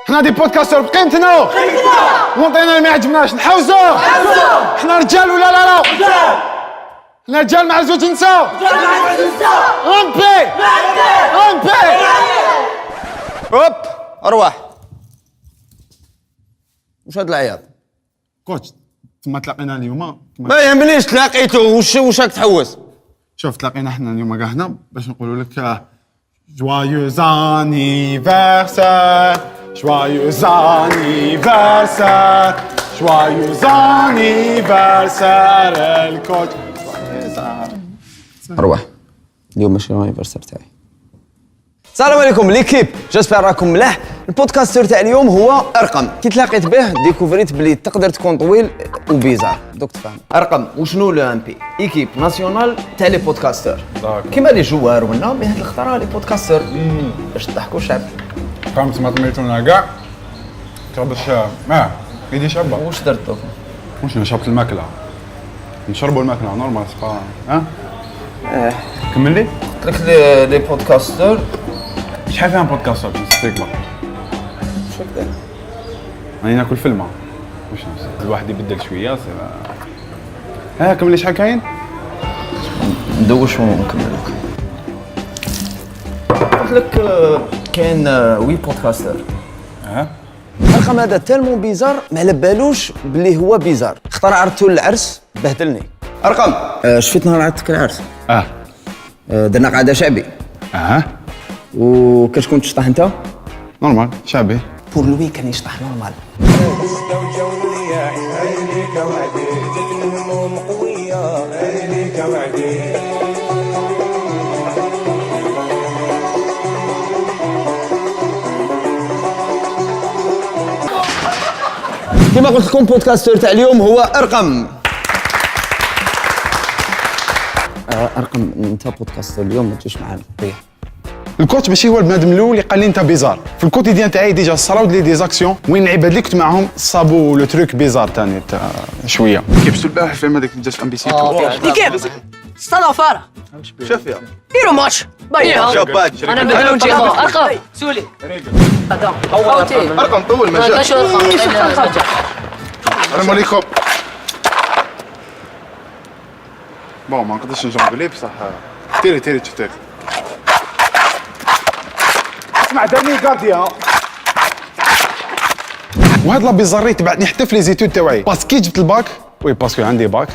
حنا دي بودكاستر بقيمتنا وانطينا ما يعجبناش نحوزو حنا رجال ولا لا حنا رجال مع زوج نساء امبي هوب ارواح. واش هاد العياط؟ كوتش تما تلاقينا اليوم ما يهمنيش تلاقيتو واش راك تحوس؟ شوف تلاقينا حنا اليوم كاع هنا باش نقولوا لك جوايوز انيفرسير جوايوز انيفرسير جوايوز انيفرسير الكوتش ارواح. اليوم ماشي الانيفرسير تاعي. السلام عليكم ليكيب، جيسبر راكم ملاح. البودكاستر تاع اليوم هو ارقم. كي تلاقيت به ديكوفريت بلي تقدر تكون طويل وبيزار. دوك تفهم ارقم وشنو لو ام بي ايكيب ناسيونال تاع لي بودكاستر كيما لي جوار ولا مي هاد الخطره لي بودكاستر باش تضحكوا الشعب. فهمت ما طميتونا كاع باش يدي شابه. واش درت دوك؟ واش نشربت الماكله نشربوا الماكله نورمال سبا كمل لي. قلت لك لي بودكاستر شحال فيها بودكاستات نسيتك بقى شو كدا راني ناكل فيلم واش الواحد يبدل شويه كمل لي شحال كاين ندوش ونكمل لك. قلت لك كاين 8 بودكاستر. الرقم هذا تالمون بيزار ما على بالوش بلي هو بيزار. خطر عرضتو للعرس بهدلني. ارقم شفت نهار عرضتك العرس درنا قعده شعبي وكتكون تشطح انت نورمال شعبي بور لوي كان يشطح نورمال. كما قلت لكم بودكاستر تاع اليوم هو ارقم. ارقم انت بودكاستر اليوم ما تجيش معانا طيح. الكوتش ماشي هو البنادم الاول اللي قال لي انت بيزار في الكوتيديان تاعي. ديجا صراو لي دي زاكسيون وين العباد اللي كنت معاهم صابوا لو تروك بيزار تاني شويه. كيف شفتوا البارح الفيلم هذاك جاش ام بي سي كيف استنى فارة شوف يا ديروا ماتش بايع شباب انا بدل وجهي ارقم سولي ارقم طول ما جاش. السلام عليكم. بون ما نقدرش نجونغلي بصح تيري تشوف اسمع دارني كارديا. وهاد لا بيزاري تبعتني حتى في لي زيتود تاوعي باسكو جبت الباك. وي باسكو عندي باك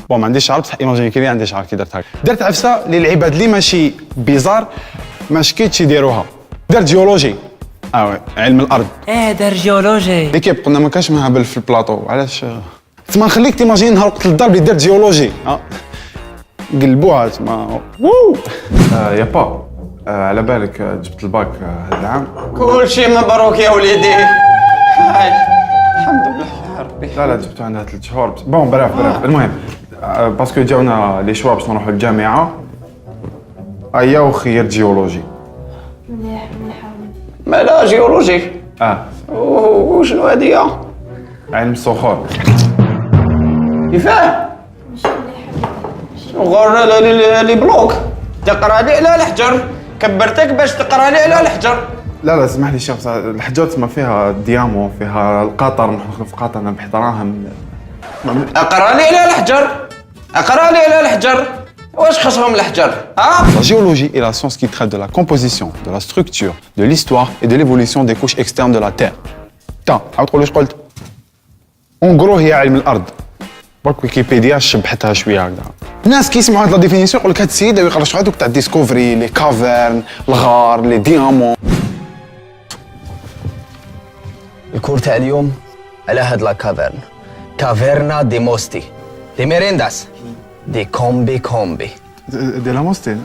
بون ما عنديش شعر بصح ايماجيني كي عندي شعر كي درت هكا. درت عفسه للعباد اللي ماشي بيزار ما شكيتش يديروها. درت جيولوجي علم الارض. دار جيولوجي ليكيب قلنا ما كانش مهبل في البلاطو علاش تما نخليك تيماجين نهار وقت الدار اللي درت جيولوجي قلبوها تما يا با على بالك جبت الباك هذا العام. كل شيء مبروك يا وليدي. الحمد لله يا ربي. لا جبته عندها 3 شهور بون براف المهم باسكو جاونا لي شوا باش نروحوا للجامعه ايا وخيرت جيولوجي. مالا جيولوجي وشنو هادية؟ علم الصخور. كيفاه؟ غور لي بلوك تقرا لي على الحجر. كبرتك باش تقرا لي على الحجر. لا اسمح لي شيخ الحجار تسمى فيها ديامو فيها القطر نحن في قطر نربح دراهم. اقرا لي على الحجر اقرا لي على الحجر. واش خصهم الحجر La géologie est la science qui traite de la composition, de la structure, de l'histoire et de l'évolution des couches externes de la Terre. عاود تقول واش قلت؟ اون غرو هي علم الارض. برك ويكيبيديا شبحتها شويه هكذا. الناس كي يسمعوا هاد لا ديفينيسيون يقول لك هاد السيد يقرا شحال هذوك تاع ديسكوفري لي كافيرن الغار لي ديامون. الكور تاع اليوم على هاد لا كافيرن. كافيرنا دي موستي دي ميرينداس دي كومبي دي لا موستي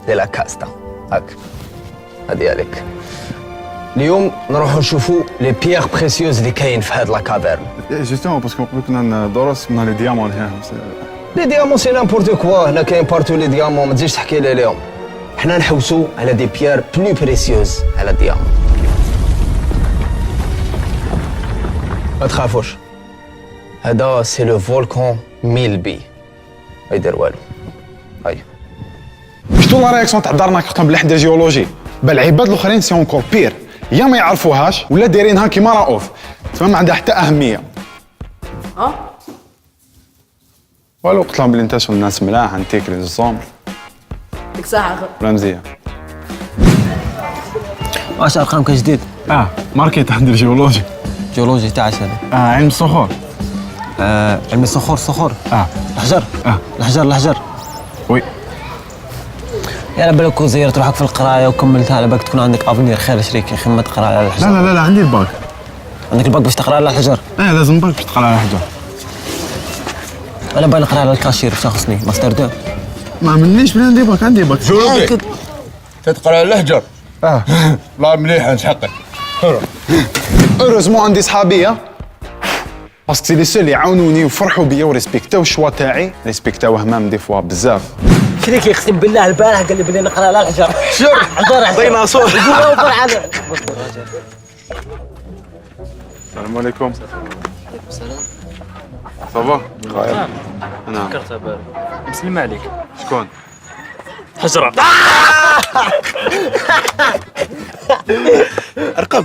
دي لا كاستا. هاك هادي عليك. اليوم نروحو نشوفو لي بيير بريسيوز اللي كاين في هاد لا كافيرن. جوستومون باسكو كنا ندرس من لي ديامون هنا. لي ديامون سي نامبورتو كوا. هنا كاين بارتو لي ديامون ما تجيش تحكي لي اليوم. حنا نحوسو على دي بيير بلو بريسيوز على الديامون. ما تخافوش هذا سي لو فولكان ميلبي ما يدير والو. هاي شفتوا لا رياكسيون تاع دارنا كي قلت لهم بلي حنا جيولوجي. بل العباد الاخرين سي اونكور بير يا ما يعرفوهاش ولا دايرينها كيما رؤوف تمام، ما عندها حتى اهميه. والو قلت لهم بلي انت شغل الناس ملاح انتيك لي زوم ديك الساعة ولا مزيان. واش ارقامك جديد؟ ماركيت عند الجيولوجي. جيولوجي تاع شنو؟ علم الصخور. علم الصخور. الحجر. الحجر. وي. يا بالك كون زيرت روحك في القرايه وكملتها على بالك تكون عندك افنير خير شريك يا اخي، ما تقرا على الحجر. لا عندي الباك. عندك الباك باش تقرا على الحجر؟ لازم باك باش تقرا على الحجر. انا باغي نقرا على الكاشير باش خصني ماستر 2. ما عملنيش بلي عندي باك. جولوجي تتقرا على الحجر. لا مليح نسحقك. اوروزمون عندي صحابي باسكو سي لي سول يعاونوني وفرحوا بيا وريسبكتاو الشوا تاعي، ريسبكتاوه مام دي فوا بزاف. شريكي اقسم بالله البارح قال لي بلي نقرا على الحجر. حجر ديناصور. يقول اوفر على. السلام عليكم. السلام. صافا؟ خير. نعم. مسلم عليك. شكون؟ حجرة. ارقم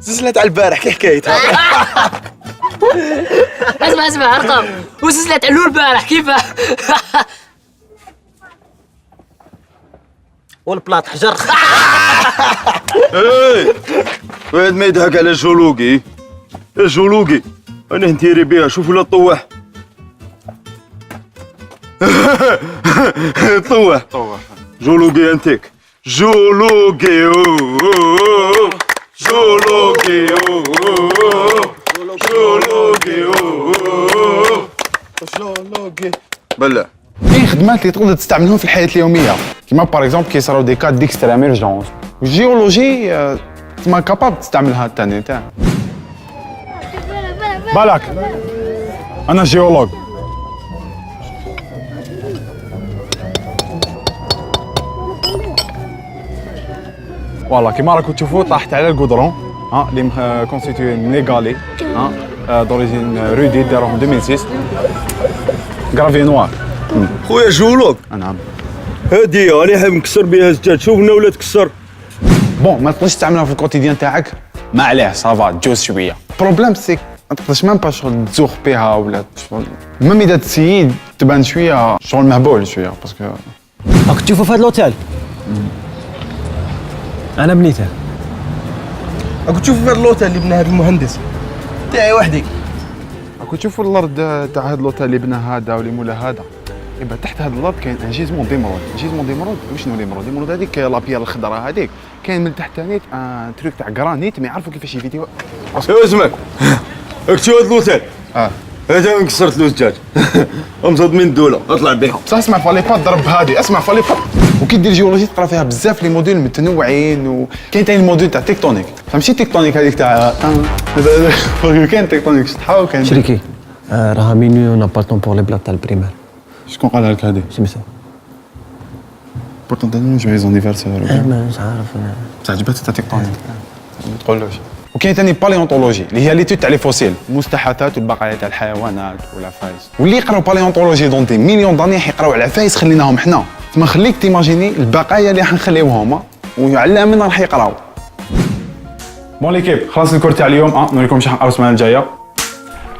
زلزلة على البارح كي حكايتها. اسمع ارقام وزلزلة علو البارح كيفاه؟ والبلاط حجر. واحد ما يضحك على الجولوجي. الجولوجي انا نديري بها، شوفوا لا طواح. طواح جولوجي انتيك. جولوجي جولوجي جولوجي بلا. كاين خدمات اللي تقدر تستعملهم في الحياه اليوميه كيما باغ اكزومبل كيصراو دي كاد ديكستريم ايرجونس، والجيولوجي تما كاباب تستعملها تاني تاع بالك. انا جيولوج. فوالا كيما راكم تشوفوا طاحت على الكودرون اللي كونستيتيو من لي غالي دوريجين رودي داروهم 2006 غرافي نوار. خويا جولوج نعم. هادي راني حاب نكسر بها الزجاج، شوفنا ولا تكسر. بون ما تقدرش تعملها في الكوتيديان تاعك، ما عليه صافا تجوز شويه. البروبليم سي ما تقدرش ميم با شغل تزوخ بها ولا شغل ميم اذا تسيد تبان شويه شغل مهبول شويه باسكو. راك تشوفوا في هذا الاوتيل؟ انا بنيته. راكو تشوفوا في هذا اللوطه اللي بناه هذا المهندس تاعي وحدي. راكو تشوفوا الارض تاع هذا اللوطا اللي بنا هذا واللي مولا هذا، يبقى تحت هذا الارض كاين ان جيزمون ديمرود. جيزمون ديمرود وشنو ديمرود؟ ديمرود هذيك لابيير الخضراء هذيك، كاين من تحت نيت ان تروك تاع جرانيت ما يعرفوا كيفاش يفيديو. اسمك اكتشف هاد لوتيل. هذا وين كسرت له الزجاج. امصد من الدوله اطلع بها. بصح اسمع فالي با ضرب هذه، اسمع فالي با وكي دير جيولوجي تقرا فيها بزاف لي موديل متنوعين، وكاين ثاني الموديل تاع تكتونيك، فهمتي تكتونيك هذيك تاع كاين تكتونيك شطحه وكاين شريكي راها مينوي ون با طون بور لي بلاط تاع البريمير. شكون قالها لك هذه؟ سميتو؟ بورتون تاني جويز انيفرسير. مش عارف انا. بصح عجبتك تاع تكتونيك ما تقولوش. وكاين ثاني باليونتولوجي اللي هي ليتود تاع لي فوسيل، المستحاثات والبقايا تاع الحيوانات والعفايس، واللي يقراو باليونتولوجي دون دي مليون داني حيقراو على عفايس خليناهم حنا، تما خليك تيماجيني البقايا اللي حنخليوهم وعلى من راح يقراو. بون ليكيب خلاص الكور تاع اليوم نوريكم شحال نقراو السمانه الجايه.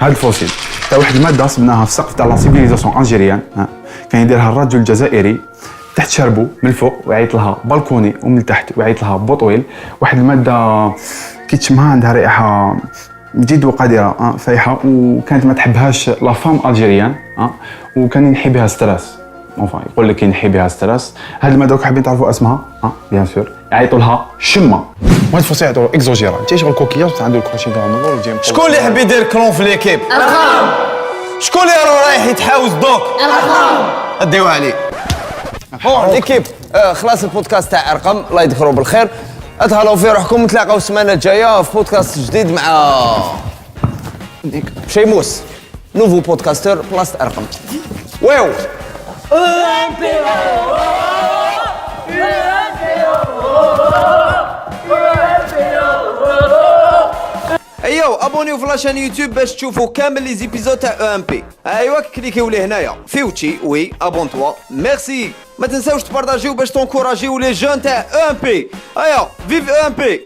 هاد الفوسيل تاع واحد الماده صبناها في السقف تاع لا سيفيليزاسيون انجيريان، كان يديرها الرجل الجزائري تحت شربو من الفوق ويعيط لها بالكوني، ومن تحت ويعيط لها بوطويل. واحد الماده كي تشمها عندها رائحه جد وقادره فايحه، وكانت ما تحبهاش لا فام الجيريان وكان ينحي بها ستريس. يقول لك ينحي بها ستريس. هاد الماده راكم حابين تعرفوا اسمها بيان سور يعيطوا لها شمه. وهاد الفوسيل يعيطوا اكزوجيرا. انت شغل كوكياج عنده الكروشي دون النور ويجي شكون اللي يحب يدير كلون في ليكيب؟ شكون اللي راه رايح يتحاوز دوك؟ اديوها عليه. ليكيب خلاص البودكاست تاع ارقام، الله يذكروا بالخير. اتهلاو في روحكم، نتلاقاو السمانه الجايه في بودكاست جديد مع شيموس، نوفو بودكاستر بلاصه ارقام. واو ايوا ابونيو في لاشين يوتيوب باش تشوفوا كامل لي زيبيزود تاع او ام بي. ايوا كليكيو ليه هنايا فيوتشي وي ابون توا ميرسي. ما تنساوش تبارطاجيو باش تونكوراجيو لي جون تاع او ام بي. ايوا فيف او ام بي.